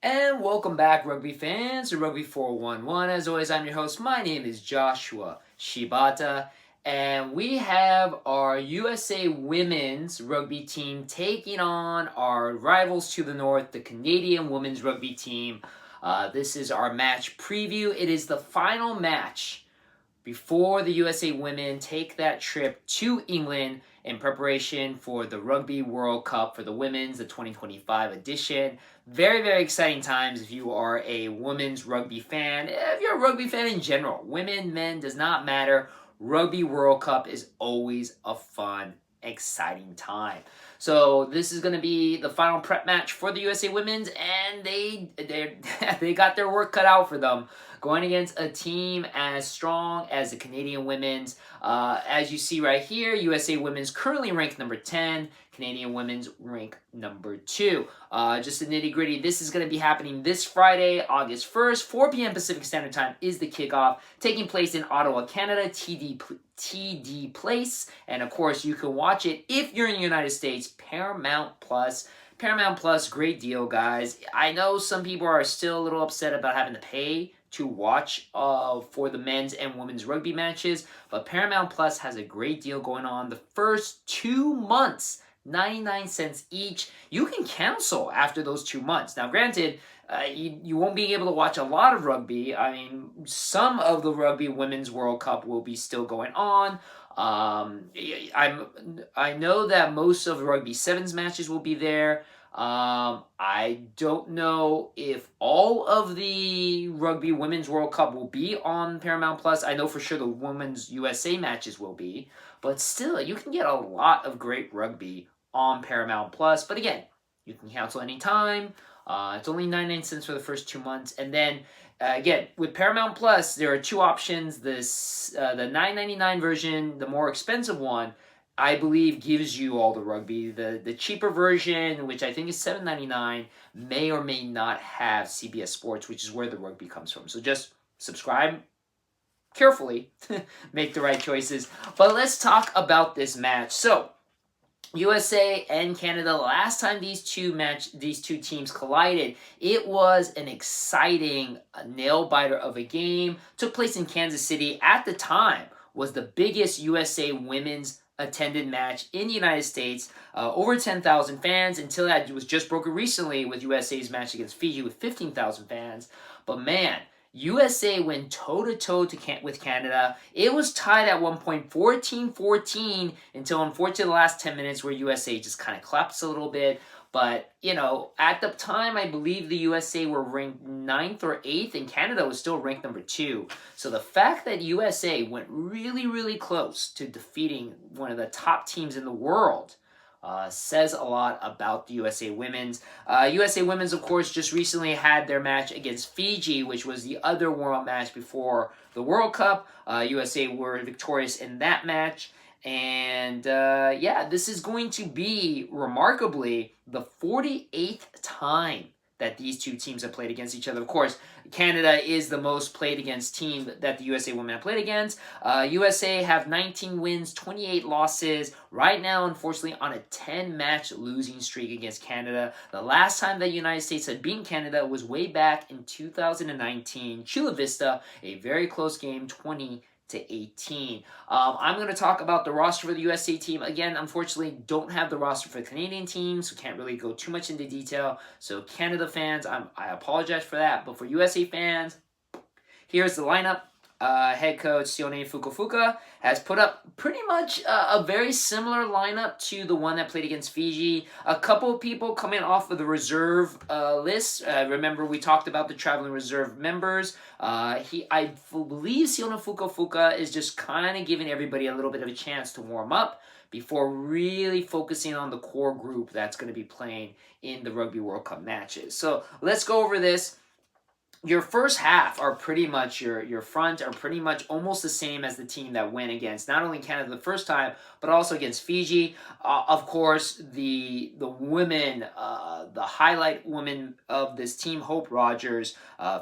And welcome back, rugby fans, to Rugby411. As always, I'm your host. My name is Joshua Shibata, and we have our USA women's rugby team taking on our rivals to the north, the Canadian women's rugby team. This is our match preview. It is the final match before the USA women take that trip to England in preparation for the Rugby World Cup for the women's, the 2025 edition. Very, very exciting times if you are a women's rugby fan. If you're a rugby fan in general, women, men, does not matter. Rugby World Cup is always a fun, exciting time. So this is going to be the final prep match for the USA Women's, and they got their work cut out for them, going against a team as strong as the Canadian Women's. As you see right here, USA Women's currently ranked number 10. Canadian Women's rank number 2. Just a nitty gritty. This is going to be happening this Friday, August 1st, 4 p.m. Pacific Standard Time is the kickoff, taking place in Ottawa, Canada, TD Place. And of course, you can watch it if you're in the United States, Paramount Plus. Paramount Plus, great deal, guys. I know some people are still a little upset about having to pay to watch for the men's and women's rugby matches, but Paramount Plus has a great deal going on. The first 2 months, 99 cents each. You can cancel after those 2 months. Now, granted, you won't be able to watch a lot of rugby. I mean, some of the Rugby Women's World Cup will be still going on. I know that most of the Rugby Sevens matches will be there. I don't know if all of the Rugby Women's World Cup will be on Paramount Plus. I know for sure the Women's USA matches will be, but still, you can get a lot of great rugby on Paramount Plus. But again, you can cancel anytime. It's only 99 cents for the first 2 months, and then again, with Paramount Plus, there are two options. The $9.99 version, the more expensive one, I believe gives you all the rugby. The cheaper version, which I think is $7.99, may or may not have CBS Sports, which is where the rugby comes from. So just subscribe carefully, make the right choices. But let's talk about this match. So USA and Canada, last time these two teams collided, it was an exciting nail-biter of a game. Took place in Kansas City. At the time, was the biggest USA women's attended match in the United States. Over 10,000 fans, until that was just broken recently with USA's match against Fiji with 15,000 fans. But man, USA went toe-to-toe with Canada. It was tied at one point 14-14 until, unfortunately, the last 10 minutes where USA just kind of collapsed a little bit. But, you know, at the time, I believe the USA were ranked 9th or 8th, and Canada was still ranked number 2. So the fact that USA went really, really close to defeating one of the top teams in the world says a lot about the USA Women's. USA Women's, of course, just recently had their match against Fiji, which was the other warm-up match before the World Cup. USA were victorious in that match. And yeah, this is going to be, remarkably, the 48th time that these two teams have played against each other. Of course, Canada is the most played against team that the USA women have played against. USA have 19 wins, 28 losses. Right now, unfortunately, on a 10-match losing streak against Canada. The last time that the United States had beaten Canada was way back in 2019. Chula Vista, a very close game, 20-18. I'm going to talk about the roster for the USA team. Again, unfortunately, don't have the roster for the Canadian team, so can't really go too much into detail. So Canada fans, I apologize for that. But for USA fans, here's the lineup. Head coach Sione Fukufuka has put up pretty much a very similar lineup to the one that played against Fiji. A couple of people coming off of the reserve list. Remember, we talked about the traveling reserve members. I believe Sione Fukufuka is just kind of giving everybody a little bit of a chance to warm up before really focusing on the core group that's going to be playing in the Rugby World Cup matches. So let's go over this. your first half are pretty much your front are pretty much almost the same as the team that went against not only Canada the first time but also against Fiji. Of course, the women, the highlight woman of this team, Hope Rogers,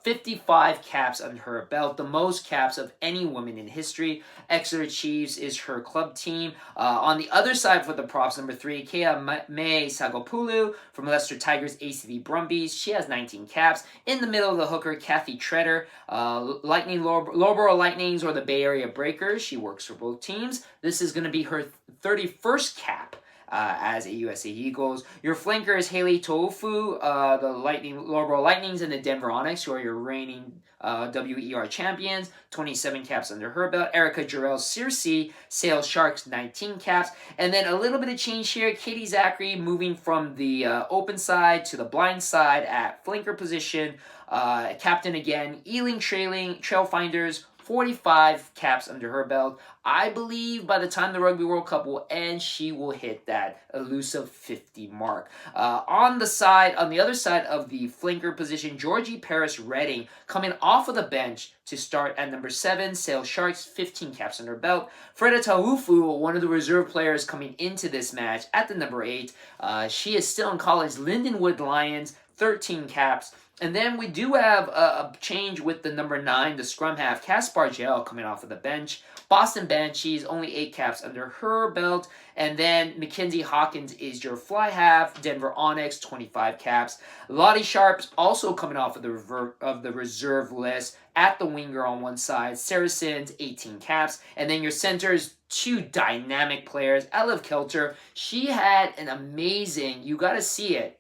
55 caps under her belt, the most caps of any woman in history. Exeter Chiefs is her club team. On the other side for the props, number 3, Kea May Sagopulu from Leicester Tigers, ACV Brumbies. She has 19 caps. In the middle of the hooker, Kathy Treader, Loughborough Lightnings or the Bay Area Breakers. She works for both teams. This is going to be her 31st cap as a USA Eagles. Your flanker is Haley Tofu, the Loughborough Lightnings, and the Denver Onyx, who are your reigning WER champions. 27 caps under her belt. Erica Jarrell Searcy, Sale Sharks, 19 caps. And then a little bit of change here. Katie Zachary moving from the open side to the blind side at flanker position. Captain again, Ealing Trailfinders, 45 caps under her belt. I believe by the time the Rugby World Cup will end, she will hit that elusive 50 mark. On the other side of the flanker position, Georgie Paris Redding coming off of the bench to start at number 7, Sale Sharks, 15 caps under her belt. Freda Taufu, one of the reserve players coming into this match at the number 8. She is still in college, Lindenwood Lions, 13 caps. And then we do have a change with the number 9, the scrum half, Cass Bargell, coming off of the bench. Boston Banshees, only 8 caps under her belt. And then Mackenzie Hawkins is your fly half, Denver Onyx, 25 caps. Lottie Sharps also coming off of the reserve list at the winger on one side. Saracens, 18 caps. And then your centers, 2 dynamic players. Olive Kelter, she had an amazing, you got to see it.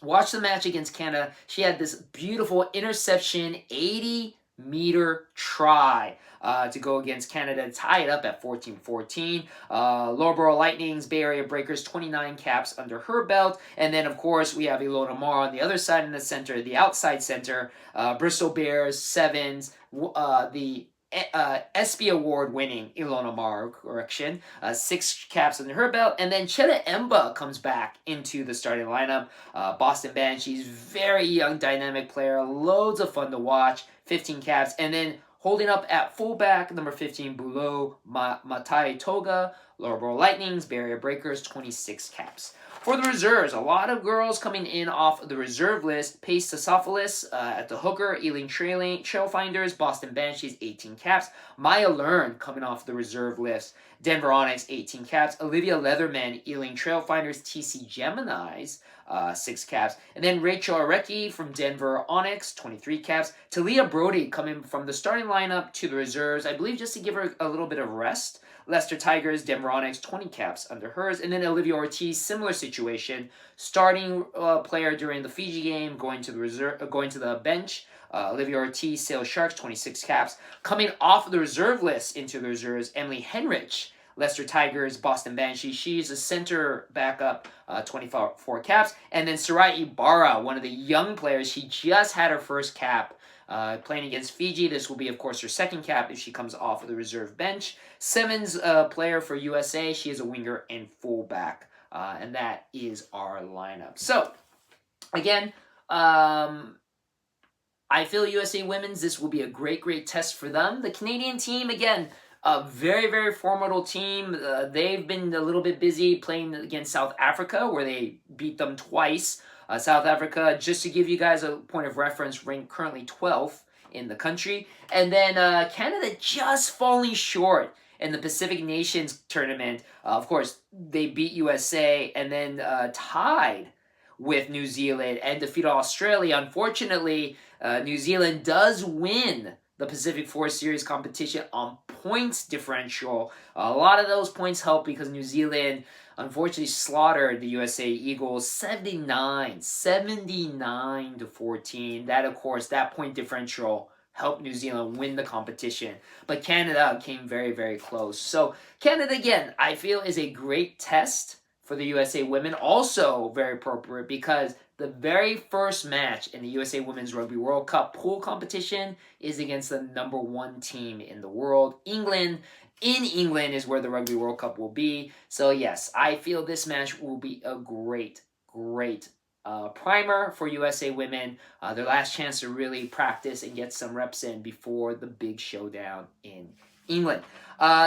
Watch the match against Canada. She had this beautiful interception, 80-meter try to go against Canada, tie it up at 14-14. Loughborough Lightnings, Bay Area Breakers, 29 caps under her belt. And then, of course, we have Ilona Mar on the other side in the center, the outside center. Bristol Bears, Sevens, the ESPY Award winning Ilona Mar, 6 caps under her belt. And then Cheta Emba comes back into the starting lineup. Boston Banshees, very young, dynamic player, loads of fun to watch, 15 caps. And then holding up at fullback, number 15, Bulo Matai Toga, Loughborough Lightnings, Bay Area Breakers, 26 caps. For the reserves, a lot of girls coming in off the reserve list. Pace Sasophilis at the hooker, Ealing Trailfinders, Boston Banshees, 18 caps. Maya Learn coming off the reserve list. Denver Onyx, 18 caps. Olivia Leatherman, Ealing Trailfinders, TC Geminis, 6 caps. And then Rachel Arecki from Denver Onyx, 23 caps. Talia Brody coming from the starting lineup to the reserves, I believe just to give her a little bit of rest. Leicester Tigers, Denver Onyx, 20 caps under hers. And then Olivia Ortiz, similar situation. Starting player during the Fiji game, going to the bench. Olivia Ortiz, Sale Sharks, 26 caps. Coming off of the reserve list into the reserves, Emily Henrich, Leicester Tigers, Boston Banshee. She's a center backup, 24 caps. And then Sarai Ibarra, one of the young players. She just had her first cap playing against Fiji. This will be, of course, her second cap if she comes off of the reserve bench. Sevens player for USA. She is a winger and fullback. And that is our lineup. So, again, I feel USA Women's, this will be a great, great test for them. The Canadian team, again, a very, very formidable team. They've been a little bit busy playing against South Africa, where they beat them twice. South Africa, just to give you guys a point of reference, ranked currently 12th in the country. And then Canada just falling short in the Pacific Nations tournament. Of course, they beat USA and then tied with New Zealand and defeated Australia. Unfortunately, New Zealand does win the Pacific Force Series competition on points differential. A lot of those points help because New Zealand unfortunately slaughtered the USA Eagles 79-14. That, of course, that point differential helped New Zealand win the competition. But Canada came very, very close. So Canada, again, I feel is a great test for the USA women. Also very appropriate because the very first match in the USA Women's Rugby World Cup pool competition is against the number 1 team in the world, England. In England is where the Rugby World Cup will be. So yes, I feel this match will be a great, great primer for USA women. Their last chance to really practice and get some reps in before the big showdown in England.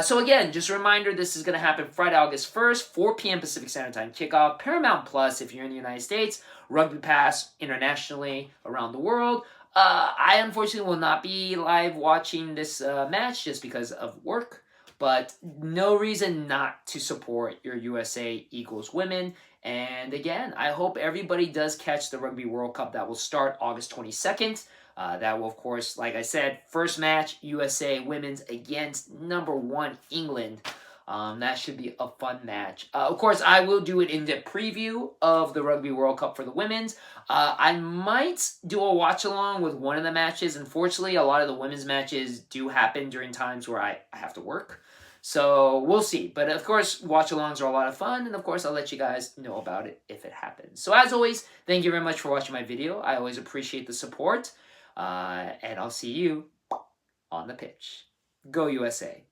So again, just a reminder, this is going to happen Friday, August 1st, 4 p.m. Pacific Standard Time kickoff. Paramount Plus if you're in the United States. Rugby Pass internationally around the world. I unfortunately will not be live watching this match just because of work. But no reason not to support your USA Eagles women. And again, I hope everybody does catch the Rugby World Cup that will start August 22nd. That will, of course, like I said, first match, USA women's against number 1 England. That should be a fun match. Of course, I will do an in-depth preview of the Rugby World Cup for the women's. I might do a watch-along with one of the matches. Unfortunately, a lot of the women's matches do happen during times where I have to work. So we'll see. But of course, watch-alongs are a lot of fun. And of course, I'll let you guys know about it if it happens. So as always, thank you very much for watching my video. I always appreciate the support. And I'll see you on the pitch. Go USA.